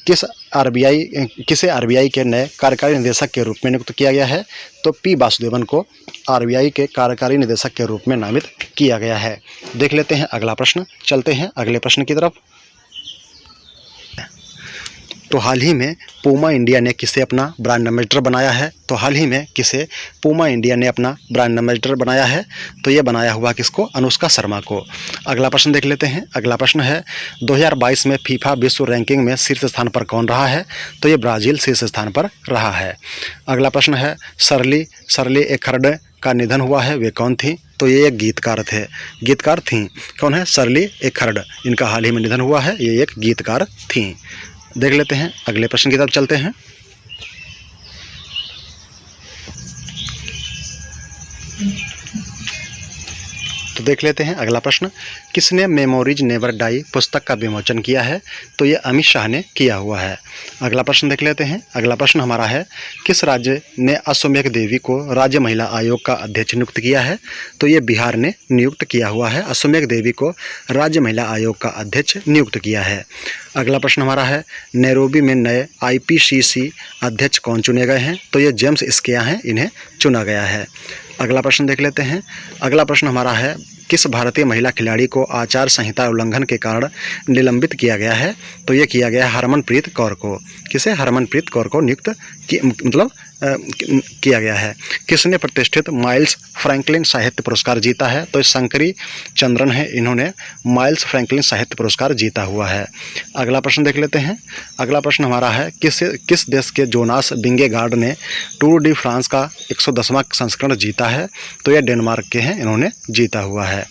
किसे RBI के नए कार्यकारी निदेशक के रूप में नियुक्त किया गया है? तो P वासुदेवन को RBI के कार्यकारी निदेशक के रूप में नामित किया गया है। देख लेते हैं अगला प्रश्न, चलते हैं अगले प्रश्न की तरफ। तो हाल ही में पूमा इंडिया ने किसे अपना ब्रांड एम्बेसडर बनाया है? तो हाल ही में किसे पूमा इंडिया ने अपना ब्रांड एम्बेसडर बनाया है? तो ये बनाया हुआ किसको? अनुष्का शर्मा को। अगला प्रश्न देख लेते हैं। अगला प्रश्न है, 2022 में फीफा विश्व रैंकिंग में शीर्ष स्थान पर कौन रहा है? तो ये ब्राज़ील शीर्ष स्थान पर रहा है। अगला प्रश्न है, शर्ली एखर्डे का निधन हुआ है, वे कौन थी? तो ये एक गीतकार थीं। कौन है? शर्ली एखर्डे, इनका हाल ही में निधन हुआ है, ये एक गीतकार थीं। देख लेते हैं अगले प्रश्न की तरफ चलते हैं। देख लेते हैं अगला प्रश्न, किसने मेमोरीज नेवर डाई पुस्तक का विमोचन किया है? तो ये अमित शाह ने किया हुआ है। अगला प्रश्न देख लेते हैं। अगला प्रश्न हमारा है, किस राज्य ने अश्वमेध देवी को राज्य महिला आयोग का अध्यक्ष नियुक्त किया है? तो ये बिहार ने नियुक्त किया हुआ है। अश्वमेध देवी को राज्य महिला आयोग का अध्यक्ष नियुक्त किया है। अगला प्रश्न हमारा है, नैरोबी में नए IPCC अध्यक्ष कौन चुने गए हैं? तो ये जेम्स स्किया हैं, इन्हें चुना गया है। अगला प्रश्न देख लेते हैं। अगला प्रश्न हमारा है, किस भारतीय महिला खिलाड़ी को आचार संहिता उल्लंघन के कारण निलंबित किया गया है? तो ये किया गया हरमनप्रीत कौर को। किसे? हरमनप्रीत कौर को नियुक्त किया गया है। किसने प्रतिष्ठित माइल्स फ्रैंकलिन साहित्य पुरस्कार जीता है? तो शंकरी चंद्रन है, इन्होंने माइल्स फ्रैंकलिन साहित्य पुरस्कार जीता हुआ है। अगला प्रश्न देख लेते हैं। अगला प्रश्न हमारा है, किस देश के जोनास विंगेगार्ड ने टूर डी फ्रांस का 110वां संस्करण जीता है? तो यह डेनमार्क के हैं, इन्होंने जीता हुआ है।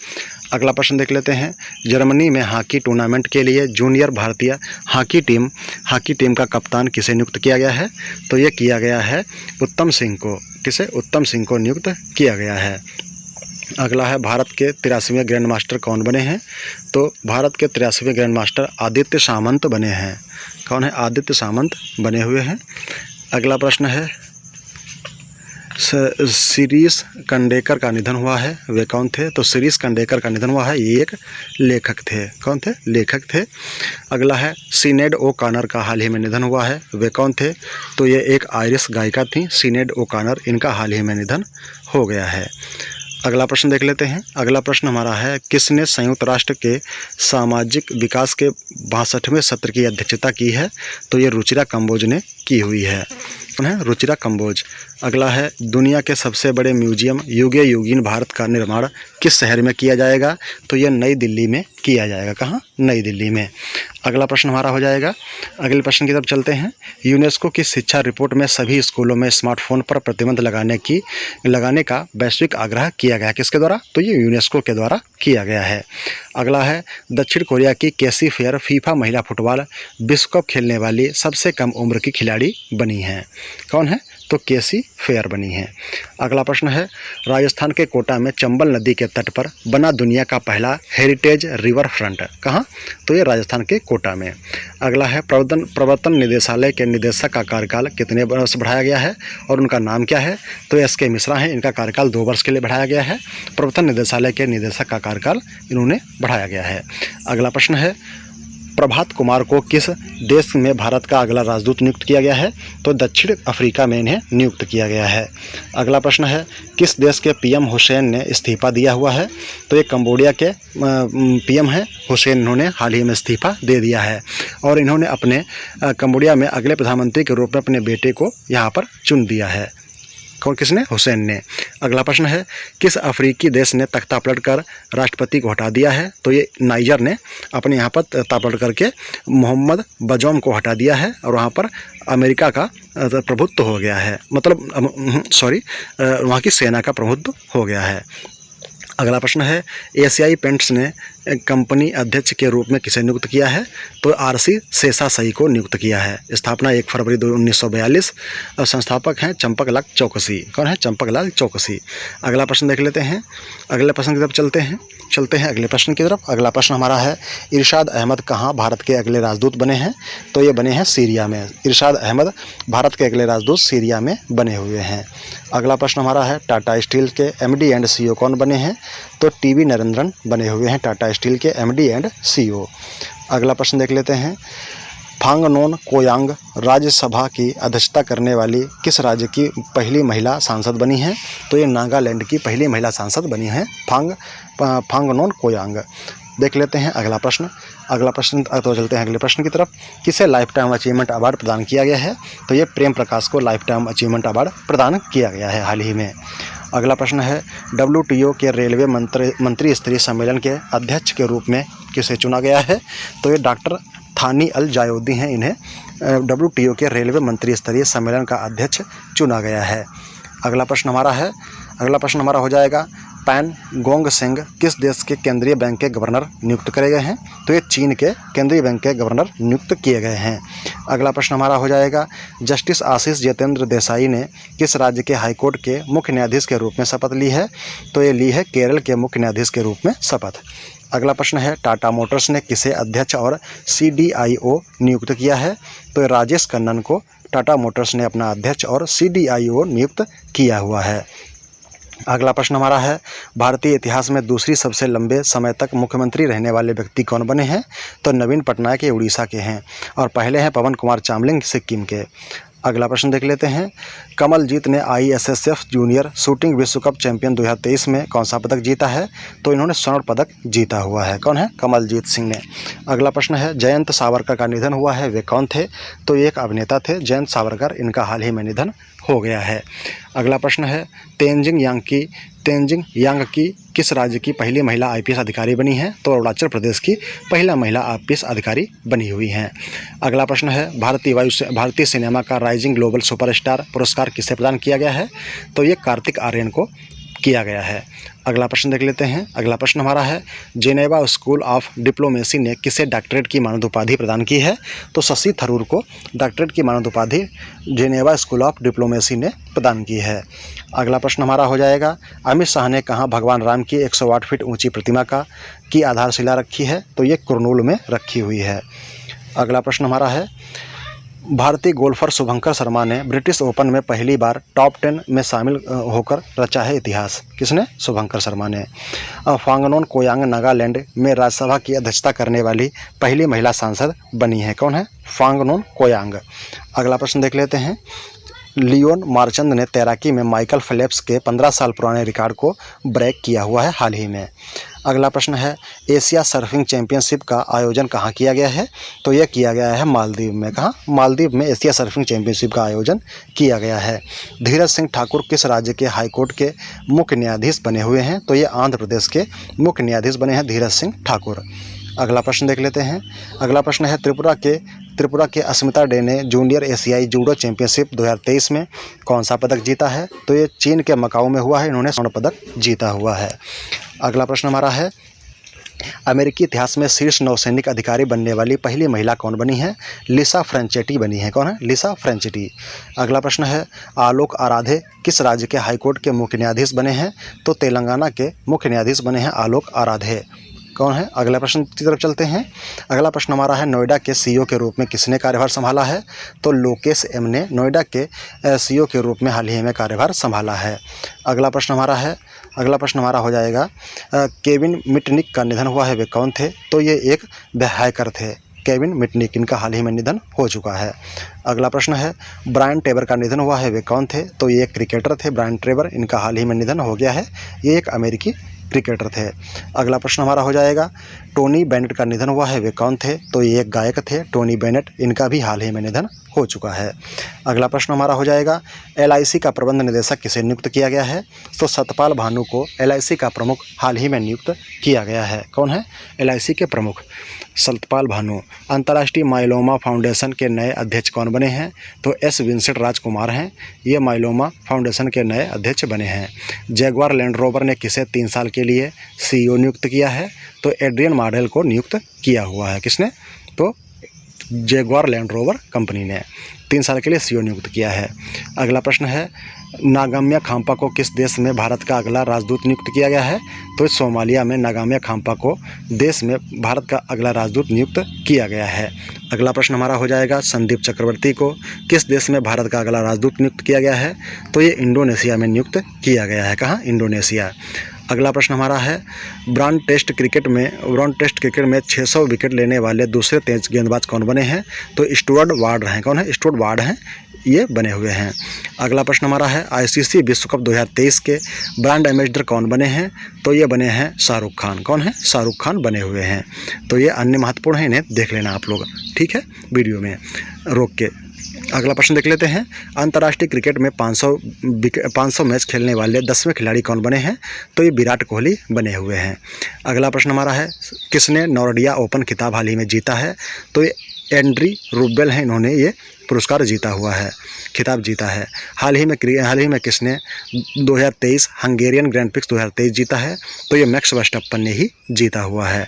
अगला प्रश्न देख लेते हैं। जर्मनी में हॉकी टूर्नामेंट के लिए जूनियर भारतीय हॉकी टीम का कप्तान किसे नियुक्त किया गया है? तो ये किया गया है उत्तम सिंह को। किसे? उत्तम सिंह को नियुक्त किया गया है। अगला है, भारत के 83वें ग्रैंड मास्टर कौन बने हैं? तो भारत के 83वें ग्रैंड मास्टर आदित्य सामंत बने हैं। कौन है? आदित्य सामंत बने हुए हैं। अगला प्रश्न है, शिरीष कंडेकर का निधन हुआ है, वे कौन थे? तो शिरीष कंडेकर का निधन हुआ है, ये एक लेखक थे। कौन थे? लेखक थे। अगला है, सिनेड ओकानर का हाल ही में निधन हुआ है, वे कौन थे? तो ये एक आयरिश गायिका थी, सिनेड ओकानर, इनका हाल ही में निधन हो गया है। अगला प्रश्न देख लेते हैं। अगला प्रश्न हमारा है, किसने संयुक्त राष्ट्र के सामाजिक विकास के 62वें सत्र की अध्यक्षता की है? तो ये रुचिरा कंबोज ने की हुई है। रुचिरा कंबोज। अगला है, दुनिया के सबसे बड़े म्यूजियम युगे युगीन भारत का निर्माण किस शहर में किया जाएगा? तो यह नई दिल्ली में किया जाएगा। कहाँ? नई दिल्ली में। अगला प्रश्न हमारा हो जाएगा। अगले प्रश्न की तरफ चलते हैं। यूनेस्को की शिक्षा रिपोर्ट में सभी स्कूलों में स्मार्टफोन पर प्रतिबंध लगाने का वैश्विक आग्रह किया गया। किसके द्वारा? तो ये यूनेस्को के द्वारा किया गया है। अगला है, दक्षिण कोरिया की कैसी फेयर फीफा महिला फुटबॉल विश्व कप खेलने वाली सबसे कम उम्र की खिलाड़ी बनी है? कौन है? तो कैसी फेयर बनी है। अगला प्रश्न है, राजस्थान के कोटा में चंबल नदी के तट पर बना दुनिया का पहला हेरिटेज रिवर फ्रंट कहाँ? तो ये राजस्थान के कोटा में। अगला है, प्रवर्तन निदेशालय के निदेशक का कार्यकाल कितने वर्ष बढ़ाया गया है और उनका नाम क्या है? तो SK मिश्रा हैं, इनका कार्यकाल 2 वर्ष के लिए बढ़ाया गया है। प्रवर्तन निदेशालय के निदेशक का कार्यकाल इन्होंने बढ़ाया गया है। अगला प्रश्न है, प्रभात कुमार को किस देश में भारत का अगला राजदूत नियुक्त किया गया है? तो दक्षिण अफ्रीका में इन्हें नियुक्त किया गया है। अगला प्रश्न है, किस देश के PM हुसैन ने इस्तीफा दिया हुआ है? तो ये कंबोडिया के PM हैं हुसैन, इन्होंने हाल ही में इस्तीफा दे दिया है और इन्होंने अपने कंबोडिया में अगले प्रधानमंत्री के रूप में अपने बेटे को यहाँ पर चुन दिया है। कौन? किसने? हुसैन ने। अगला प्रश्न है, किस अफ्रीकी देश ने तख्ता पलट कर राष्ट्रपति को हटा दिया है? तो ये नाइजर ने अपने यहाँ पर तख्ता पलट करके मोहम्मद बजौम को हटा दिया है और वहाँ पर अमेरिका का प्रभुत्व हो गया है, मतलब वहाँ की सेना का प्रभुत्व हो गया है। अगला प्रश्न है, एशियाई पेंट्स ने कंपनी अध्यक्ष के रूप में किसे नियुक्त किया है? तो RC शेषाशायी को नियुक्त किया है। स्थापना 1 फरवरी 1942। संस्थापक हैं चंपकलाल चौकसी। कौन है? चंपकलाल चौकसी। अगला प्रश्न देख लेते हैं। अगले प्रश्न की तरफ चलते हैं अगले प्रश्न की तरफ। अगला प्रश्न हमारा है, इरशाद अहमद कहाँ भारत के अगले राजदूत बने हैं? तो ये बने हैं सीरिया में। इरशाद अहमद भारत के अगले राजदूत सीरिया में बने हुए हैं। अगला प्रश्न हमारा है, टाटा स्टील के MD एंड CEO कौन बने हैं? तो TV नरेंद्रन बने हुए हैं टाटा स्टील के MD एंड CEO। अगला प्रश्न देख लेते हैं, फांगनोन कोयांग राज्यसभा की अध्यक्षता करने वाली किस राज्य की पहली महिला सांसद बनी है? तो ये नागालैंड की पहली महिला सांसद बनी हैं फांगनोन कोयांग। देख लेते हैं अगला प्रश्न। तो चलते हैं अगले प्रश्न की तरफ। किसे लाइफ टाइम अचीवमेंट अवार्ड प्रदान किया गया है? तो ये प्रेम प्रकाश को लाइफ टाइम अचीवमेंट अवार्ड प्रदान किया गया है हाल ही में। अगला प्रश्न है, WTO के रेलवे मंत्री स्तरीय सम्मेलन के अध्यक्ष के रूप में किसे चुना गया है? तो ये डॉक्टर थानी अल जायोदी हैं, इन्हें WTO के रेलवे मंत्री स्तरीय सम्मेलन का अध्यक्ष चुना गया है। अगला प्रश्न हमारा हो जाएगा, पैन गोंग सिंह किस देश के केंद्रीय बैंक के गवर्नर नियुक्त करे गए हैं? तो ये चीन के केंद्रीय बैंक के गवर्नर नियुक्त किए गए हैं। अगला प्रश्न हमारा हो जाएगा, जस्टिस आशीष जितेंद्र देसाई ने किस राज्य के हाईकोर्ट के मुख्य न्यायाधीश के रूप में शपथ ली है? तो ये ली है केरल के मुख्य न्यायाधीश के रूप में शपथ। अगला प्रश्न है, टाटा मोटर्स ने किसे अध्यक्ष और CDIO नियुक्त किया है? तो राजेश कन्नन को टाटा मोटर्स ने अपना अध्यक्ष और CDIO नियुक्त किया हुआ है। अगला प्रश्न हमारा है, भारतीय इतिहास में दूसरी सबसे लंबे समय तक मुख्यमंत्री रहने वाले व्यक्ति कौन बने हैं? तो नवीन पटनायक ये उड़ीसा के हैं और पहले हैं पवन कुमार चामलिंग सिक्किम के। अगला प्रश्न देख लेते हैं, कमलजीत ने ISSF जूनियर शूटिंग विश्व कप चैंपियन 2023 में कौन सा पदक जीता है? तो इन्होंने स्वर्ण पदक जीता हुआ है। कौन है? कमलजीत सिंह ने। अगला प्रश्न है, जयंत सावरकर का निधन हुआ है, वे कौन थे? तो ये एक अभिनेता थे जयंत सावरकर, इनका हाल ही में निधन हो गया है। अगला प्रश्न है, तेंजिंग यांग किस राज्य की पहली महिला IPS अधिकारी बनी है? तो अरुणाचल प्रदेश की पहला महिला IPS अधिकारी बनी हुई हैं। अगला प्रश्न है, भारतीय सिनेमा का राइजिंग ग्लोबल सुपरस्टार पुरस्कार किसे प्रदान किया गया है? तो ये कार्तिक आर्यन को किया गया है। अगला प्रश्न देख लेते हैं। अगला प्रश्न हमारा है, जेनेवा स्कूल ऑफ डिप्लोमेसी ने किसे डॉक्टरेट की मानद उपाधि प्रदान की है? तो शशि थरूर को डॉक्टरेट की मानद उपाधि जेनेवा स्कूल ऑफ डिप्लोमेसी ने प्रदान की है। अगला प्रश्न हमारा हो जाएगा, अमित शाह ने कहाँ भगवान राम की 108 फीट ऊंची प्रतिमा की आधारशिला रखी है? तो ये कुरनूल में रखी हुई है। अगला प्रश्न हमारा है, भारतीय गोल्फर शुभंकर शर्मा ने ब्रिटिश ओपन में पहली बार टॉप 10 में शामिल होकर रचा है इतिहास। किसने? शुभंकर शर्मा ने। फांगनोन कोयांग नागालैंड में राज्यसभा की अध्यक्षता करने वाली पहली महिला सांसद बनी है। कौन है? फांगनोन कोयांग। अगला प्रश्न देख लेते हैं, लियोन मार्चंद ने तैराकी में माइकल फेल्प्स के 15 साल पुराने रिकॉर्ड को ब्रेक किया हुआ है हाल ही में। अगला प्रश्न है, एशिया सर्फिंग चैंपियनशिप का आयोजन कहाँ किया गया है? तो यह किया गया है मालदीव में। कहाँ? मालदीव में एशिया सर्फिंग चैंपियनशिप का आयोजन किया गया है। धीरज सिंह ठाकुर किस राज्य के हाईकोर्ट के मुख्य न्यायाधीश बने हुए हैं? तो ये आंध्र प्रदेश के मुख्य न्यायाधीश बने हैं धीरज सिंह ठाकुर। अगला प्रश्न देख लेते हैं। अगला प्रश्न है, त्रिपुरा के अस्मिता डे ने जूनियर एशियाई जूडो चैंपियनशिप 2023 में कौन सा पदक जीता है? तो ये चीन के मकाऊ में हुआ है, इन्होंने स्वर्ण पदक जीता हुआ है। अगला प्रश्न हमारा है, अमेरिकी इतिहास में शीर्ष नौसैनिक अधिकारी बनने वाली पहली महिला कौन बनी है? लिसा फ्रेंचेटी बनी है। कौन है? लिसा फ्रेंचेटी। अगला प्रश्न है, आलोक आराधे किस राज्य के हाईकोर्ट के मुख्य न्यायाधीश बने हैं? तो तेलंगाना के मुख्य न्यायाधीश बने हैं आलोक आराधे। कौन है? अगला प्रश्न की तरफ चलते हैं। अगला प्रश्न हमारा है, नोएडा के CEO के रूप में किसने कार्यभार संभाला है? तो लोकेश एम ने नोएडा के CEO के रूप में हाल ही में कार्यभार संभाला है। अगला प्रश्न हमारा हो जाएगा, केविन मिटनिक का निधन हुआ है, वे कौन थे? तो ये एक हैकर थे, केविन मिटनिक, इनका हाल ही में निधन हो चुका है। अगला प्रश्न है, ब्रायन टेबर का निधन हुआ है, वे कौन थे? तो ये एक क्रिकेटर थे ब्रायन टेबर, इनका हाल ही में निधन हो गया है, ये एक अमेरिकी क्रिकेटर थे। अगला प्रश्न हमारा हो जाएगा, टोनी बेनेट का निधन हुआ है, वे कौन थे? तो ये एक गायक थे टोनी बेनेट, इनका भी हाल ही में निधन हो चुका है। अगला प्रश्न हमारा हो जाएगा, LIC का प्रबंध निदेशक किसे नियुक्त किया गया है? तो सतपाल भानु को LIC का प्रमुख हाल ही में नियुक्त किया गया है। कौन है? LIC के प्रमुख सतपाल भानु। अंतर्राष्ट्रीय माइलोमा फाउंडेशन के नए अध्यक्ष कौन बने हैं? तो S विंसेंट राजकुमार हैं, ये माइलोमा फाउंडेशन के नए अध्यक्ष बने हैं। जैगवार लैंड रोवर ने किसे 3 साल के लिए CEO नियुक्त किया है? तो एड्रियन मार्डेल को नियुक्त किया हुआ है। किसने? तो जैगवार लैंड रोवर कंपनी ने 3 साल के लिए CEO नियुक्त किया है। अगला प्रश्न है, नागाम्या खाम्पा को किस देश में भारत का अगला राजदूत नियुक्त किया गया है? तो सोमालिया में नागाम्या खाम्पा को देश में भारत का अगला राजदूत नियुक्त किया गया है। अगला प्रश्न हमारा हो जाएगा, संदीप चक्रवर्ती को किस देश में भारत का अगला राजदूत नियुक्त किया गया है? तो ये इंडोनेशिया में नियुक्त किया गया है। कहाँ? इंडोनेशिया। अगला प्रश्न हमारा है, ब्रॉन्ज टेस्ट क्रिकेट में 600 विकेट लेने वाले दूसरे तेज गेंदबाज कौन बने हैं? तो स्टुअर्ट वार्ड हैं। कौन है? स्टुअर्ट वार्ड हैं, ये बने हुए हैं। अगला प्रश्न हमारा है, ICC विश्व कप 2023 के ब्रांड एम्बेसडर कौन बने हैं? तो ये बने हैं शाहरुख खान। कौन है? शाहरुख खान बने हुए हैं। तो ये अन्य महत्वपूर्ण है, इन्हें देख लेना आप लोग, ठीक है, वीडियो में रोक के। अगला प्रश्न देख लेते हैं, अंतर्राष्ट्रीय क्रिकेट में 500 मैच खेलने वाले 10वें खिलाड़ी कौन बने हैं? तो ये विराट कोहली बने हुए हैं। अगला प्रश्न हमारा है, किसने नॉर्डिया ओपन खिताब हाल ही में जीता है? तो ये एंड्री रूबेल हैं, इन्होंने ये पुरस्कार जीता हुआ है, खिताब जीता है। हाल ही में किसने 2023 हंगेरियन ग्रैंड प्रिक्स 2023 जीता है? तो ये मैक्स वर्स्टैपन ने ही जीता हुआ है।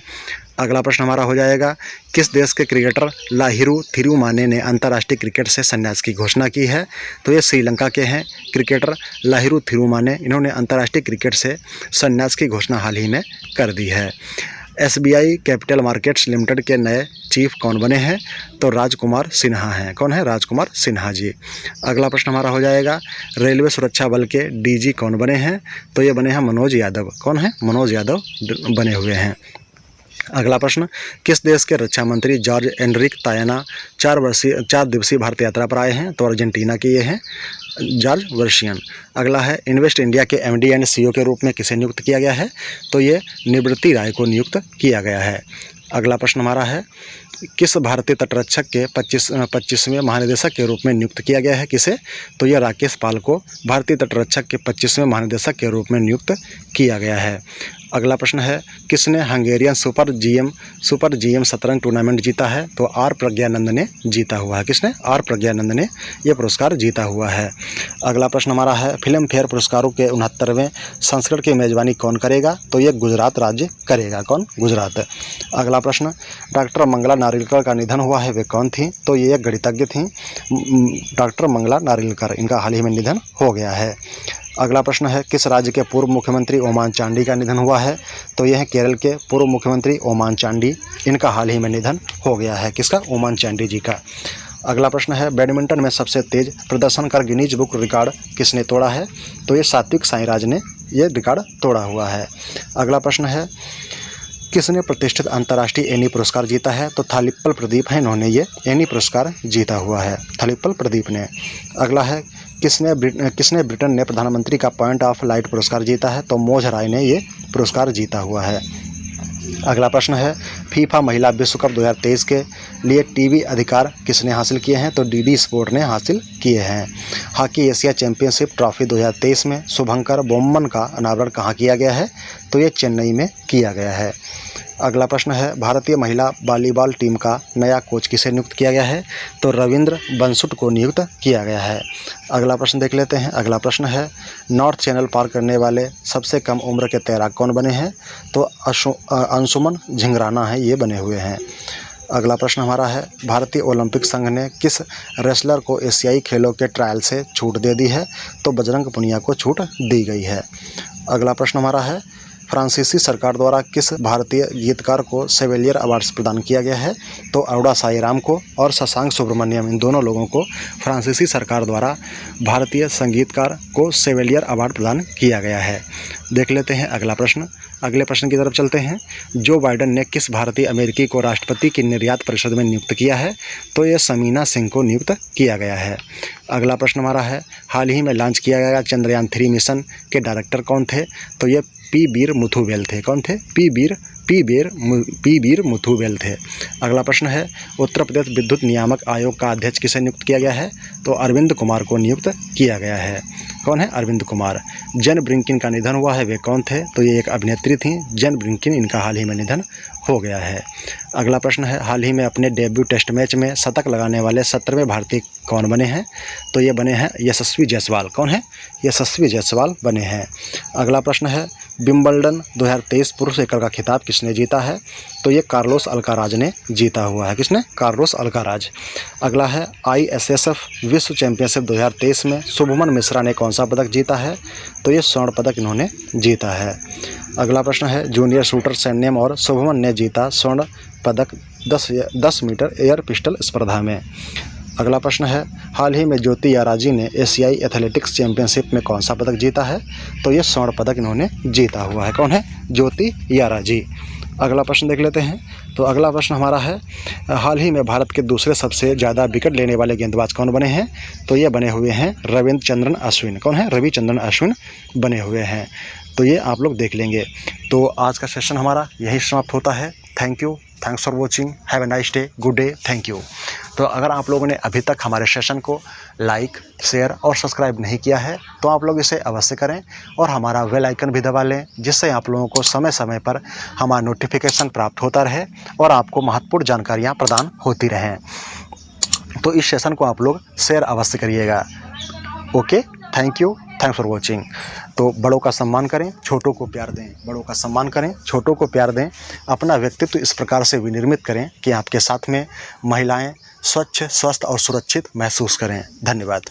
अगला प्रश्न हमारा हो जाएगा, किस देश के क्रिकेटर लाहिरू थिरुमाने ने अंतर्राष्ट्रीय क्रिकेट से संन्यास की घोषणा की है? तो ये श्रीलंका के हैं क्रिकेटर लाहिरू थिरुमाने, इन्होंने अंतर्राष्ट्रीय क्रिकेट से संन्यास की घोषणा हाल ही में कर दी है। SBI कैपिटल मार्केट्स लिमिटेड के नए चीफ कौन बने हैं? तो राजकुमार सिन्हा हैं। कौन है? राजकुमार सिन्हा जी। अगला प्रश्न हमारा हो जाएगा, रेलवे सुरक्षा बल के DG कौन बने हैं? तो ये बने हैं मनोज यादव। कौन है? मनोज यादव बने हुए हैं। अगला प्रश्न, किस देश के रक्षा मंत्री जॉर्ज एनरिक तायाना 4 दिवसीय भारत यात्रा पर आए हैं? तो अर्जेंटीना के ये हैं जॉर्ज वर्शियन। अगला है, इन्वेस्ट इंडिया के MD एंड CEO के रूप में किसे नियुक्त किया गया है? तो ये निवृत्ति राय को नियुक्त किया गया है। अगला प्रश्न हमारा है, किस भारतीय तटरक्षक के 25वें महानिदेशक के रूप में नियुक्त किया गया है? किसे? तो यह राकेश पाल को भारतीय तटरक्षक के 25वें महानिदेशक के रूप में नियुक्त किया गया है। अगला प्रश्न है, किसने हंगेरियन सुपर GM शतरंज टूर्नामेंट जीता है? तो R प्रज्ञानंद ने जीता हुआ है। किसने? R प्रज्ञानंद ने यह पुरस्कार जीता हुआ है। अगला प्रश्न हमारा है, फिल्म फेयर पुरस्कारों के 69वें संस्करण की मेजबानी कौन करेगा? तो यह गुजरात राज्य करेगा। कौन? गुजरात। अगला प्रश्न, डॉक्टर मंगला नारिलकर का निधन हुआ है, वे कौन थी? तो ये एक गणितज्ञ थी, डॉक्टर मंगला नारिलकर, इनका हाल ही में निधन हो गया है। अगला प्रश्न है, किस राज्य के पूर्व मुख्यमंत्री ओमान चांडी का निधन हुआ है? तो यह है केरल के पूर्व मुख्यमंत्री ओमान चांडी, इनका हाल ही में निधन हो गया है। किसका? ओमान चांडी जी का। अगला प्रश्न है, बैडमिंटन में सबसे तेज प्रदर्शन कर गिनीज बुक रिकॉर्ड किसने तोड़ा है? तो ये सात्विक साईराज ने ये रिकॉर्ड तोड़ा हुआ है। अगला प्रश्न है, किसने प्रतिष्ठित अंतर्राष्ट्रीय एनी पुरस्कार जीता है? तो थालीपल प्रदीप हैं, इन्होंने ये एनी पुरस्कार जीता हुआ है, थालीपल प्रदीप ने। अगला है, किसने ब्रिटेन ने प्रधानमंत्री का पॉइंट ऑफ लाइट पुरस्कार जीता है? तो मोज राय ने ये पुरस्कार जीता हुआ है। अगला प्रश्न है, फीफा महिला विश्व कप 2023 के लिए टीवी अधिकार किसने हासिल किए हैं? तो DD स्पोर्ट ने हासिल किए हैं। हॉकी एशिया चैंपियनशिप ट्रॉफी 2023 में शुभंकर बोम्मन का अनावरण कहाँ किया गया है? तो ये चेन्नई में किया गया है। अगला प्रश्न है, भारतीय महिला वॉलीबॉल टीम का नया कोच किसे नियुक्त किया गया है? तो रविंद्र बंसुट को नियुक्त किया गया है। अगला प्रश्न देख लेते हैं। अगला प्रश्न है, नॉर्थ चैनल पार करने वाले सबसे कम उम्र के तैराक कौन बने हैं? तो अंशुमन झिंगराना है, ये बने हुए हैं। अगला प्रश्न हमारा है, भारतीय ओलंपिक संघ ने किस रेसलर को एशियाई खेलों के ट्रायल से छूट दे दी है? तो बजरंग पुनिया को छूट दी गई है। अगला प्रश्न हमारा है, फ्रांसीसी सरकार द्वारा किस भारतीय गीतकार को सेवेलियर अवार्ड्स प्रदान किया गया है? तो अरोड़ा साईराम को और शशांक सुब्रमण्यम, इन दोनों लोगों को फ्रांसीसी सरकार द्वारा भारतीय संगीतकार को सेवेलियर अवार्ड प्रदान किया गया है। देख लेते हैं अगला प्रश्न। अगले प्रश्न की तरफ चलते हैं। जो बाइडेन ने किस भारतीय अमेरिकी को राष्ट्रपति की निर्यात परिषद में नियुक्त किया है? तो ये समीना सिंह को नियुक्त किया गया है। अगला प्रश्न हमारा है, हाल ही में लॉन्च किया गया चंद्रयान 3 मिशन के डायरेक्टर कौन थे? तो ये P बीर मुथुवेल थे। कौन थे? P बीर मुथुवेल थे। अगला प्रश्न है, उत्तर प्रदेश विद्युत नियामक आयोग का अध्यक्ष किसे नियुक्त किया गया है? तो अरविंद कुमार को नियुक्त किया गया है। कौन है? अरविंद कुमार। जेन ब्रिंकिन का निधन हुआ है, वे कौन थे? तो ये एक अभिनेत्री थी, जेन ब्रिंकिन, इनका हाल ही में निधन हो गया है। अगला प्रश्न है, हाल ही में अपने डेब्यू टेस्ट मैच में शतक लगाने वाले 17वें भारतीय कौन बने हैं? तो ये बने हैं यशस्वी जायसवाल। कौन है? यशस्वी जायसवाल बने हैं। अगला प्रश्न है, विंबलडन 2023 पुरुष एकल का खिताब किसने जीता है? तो ये कार्लोस अल्काराज ने जीता हुआ है। किसने? Carlos Alcaraz. अगला है, ISSF विश्व चैंपियनशिप 2023 में शुभमन मिश्रा ने कौन सा पदक जीता है? तो ये स्वर्ण पदक इन्होंने जीता है। अगला प्रश्न है, जूनियर शूटर सैन्यम और शुभमन ने जीता स्वर्ण पदक 10 मीटर एयर पिस्टल स्पर्धा में। अगला प्रश्न है, हाल ही में ज्योति याराजी ने एशियाई एथलेटिक्स चैंपियनशिप में कौन सा पदक जीता है? तो ये स्वर्ण पदक इन्होंने जीता हुआ है। कौन है? ज्योति याराजी। अगला प्रश्न देख लेते हैं। तो अगला प्रश्न हमारा है, हाल ही में भारत के दूसरे सबसे ज़्यादा विकेट लेने वाले गेंदबाज कौन बने हैं? तो ये बने हुए हैं रविचंद्रन अश्विन। कौन है? रविचंद्रन अश्विन बने हुए हैं। तो ये आप लोग देख लेंगे। तो आज का सेशन हमारा यही समाप्त होता है। Thank you. Thanks for watching, have a nice day, good day, thank you. तो अगर आप लोगों ने अभी तक हमारे सेशन को लाइक, शेयर और सब्सक्राइब नहीं किया है तो आप लोग इसे अवश्य करें और हमारा बेल आइकन भी दबा लें, जिससे आप लोगों को समय समय पर हमारा नोटिफिकेशन प्राप्त होता रहे और आपको महत्वपूर्ण जानकारियाँ प्रदान होती रहें। तो इस सेशन को आप लोग शेयर अवश्य करिएगा। Okay, thank you, thanks for watching. तो बड़ों का सम्मान करें, छोटों को प्यार दें, बड़ों का सम्मान करें, छोटों को प्यार दें। अपना व्यक्तित्व इस प्रकार से विनिर्मित करें कि आपके साथ में महिलाएं स्वच्छ, स्वस्थ और सुरक्षित महसूस करें। धन्यवाद।